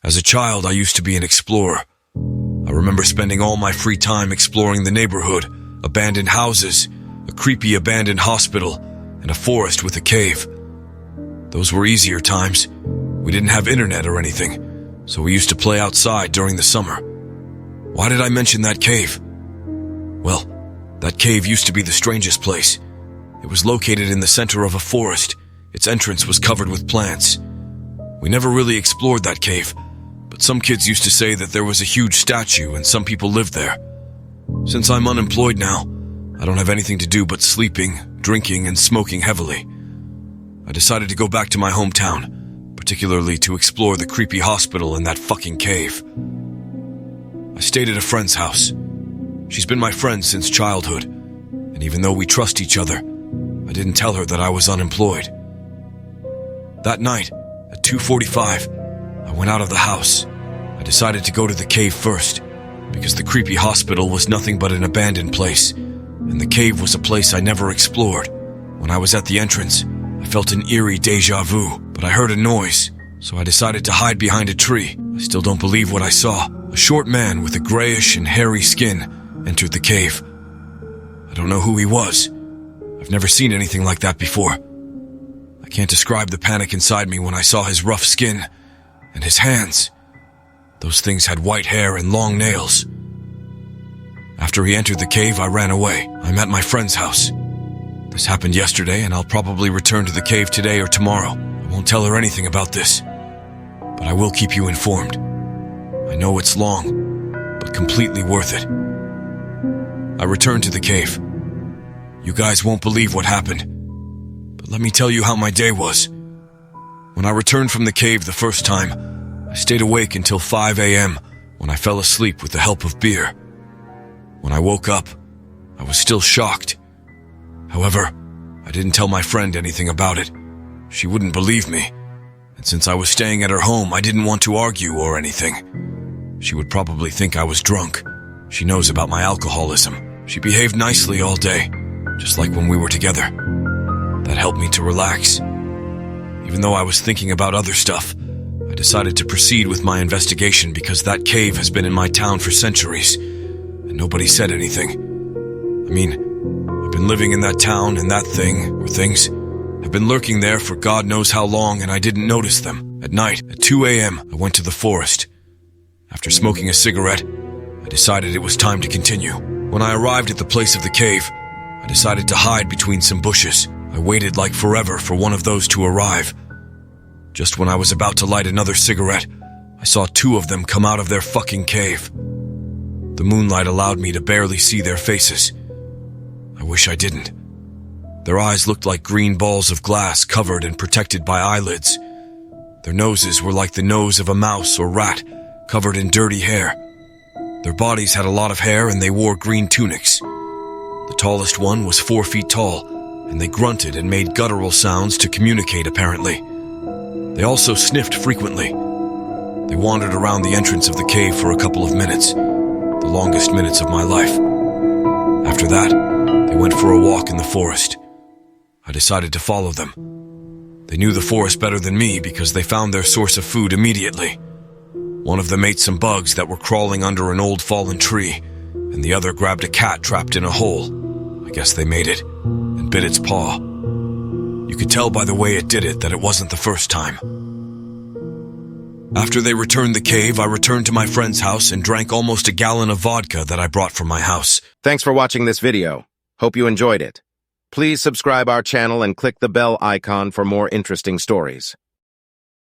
As a child, I used to be an explorer. I remember spending all my free time exploring the neighborhood, abandoned houses, a creepy abandoned hospital, and a forest with a cave. Those were easier times. We didn't have internet or anything, so we used to play outside during the summer. Why did I mention that cave? Well, that cave used to be the strangest place. It was located in the center of a forest. Its entrance was covered with plants. We never really explored that cave, but some kids used to say that there was a huge statue and some people lived there. Since I'm unemployed now, I don't have anything to do but sleeping, drinking, and smoking heavily. I decided to go back to my hometown, particularly to explore the creepy hospital and that fucking cave. I stayed at a friend's house. She's been my friend since childhood, and even though we trust each other, I didn't tell her that I was unemployed. That night, at 2:45, I went out of the house. I decided to go to the cave first, because the creepy hospital was nothing but an abandoned place, and the cave was a place I never explored. When I was at the entrance, I felt an eerie déjà vu, but I heard a noise, so I decided to hide behind a tree. I still don't believe what I saw. A short man with a grayish and hairy skin entered the cave. I don't know who he was. I've never seen anything like that before. I can't describe the panic inside me when I saw his rough skin and his hands. Those things had white hair and long nails. After he entered the cave, I ran away. I'm at my friend's house. This happened yesterday, and I'll probably return to the cave today or tomorrow. I won't tell her anything about this, but I will keep you informed. I know it's long, but completely worth it. I returned to the cave. You guys won't believe what happened, but let me tell you how my day was. When I returned from the cave the first time, I stayed awake until 5 a.m. when I fell asleep with the help of beer. When I woke up, I was still shocked. However, I didn't tell my friend anything about it. She wouldn't believe me, and since I was staying at her home, I didn't want to argue or anything. She would probably think I was drunk. She knows about my alcoholism. She behaved nicely all day, just like when we were together. That helped me to relax. Even though I was thinking about other stuff, I decided to proceed with my investigation because that cave has been in my town for centuries, and nobody said anything. I mean, I've been living in that town, and that thing, or things, have been lurking there for God knows how long, and I didn't notice them. At night, at 2 a.m., I went to the forest. After smoking a cigarette, I decided it was time to continue. When I arrived at the place of the cave, I decided to hide between some bushes. I waited like forever for one of those to arrive. Just when I was about to light another cigarette, I saw two of them come out of their fucking cave. The moonlight allowed me to barely see their faces. I wish I didn't. Their eyes looked like green balls of glass covered and protected by eyelids. Their noses were like the nose of a mouse or rat, covered in dirty hair. Their bodies had a lot of hair and they wore green tunics. The tallest one was 4 feet tall, and they grunted and made guttural sounds to communicate apparently. They also sniffed frequently. They wandered around the entrance of the cave for a couple of minutes, the longest minutes of my life. After that, they went for a walk in the forest. I decided to follow them. They knew the forest better than me because they found their source of food immediately. One of them ate some bugs that were crawling under an old fallen tree, and the other grabbed a cat trapped in a hole. I guess they made it, and bit its paw. You could tell by the way it did it that it wasn't the first time. After they returned the cave, I returned to my friend's house and drank almost a gallon of vodka that I brought from my house. Thanks for watching this video. Hope you enjoyed it. Please subscribe our channel and click the bell icon for more interesting stories.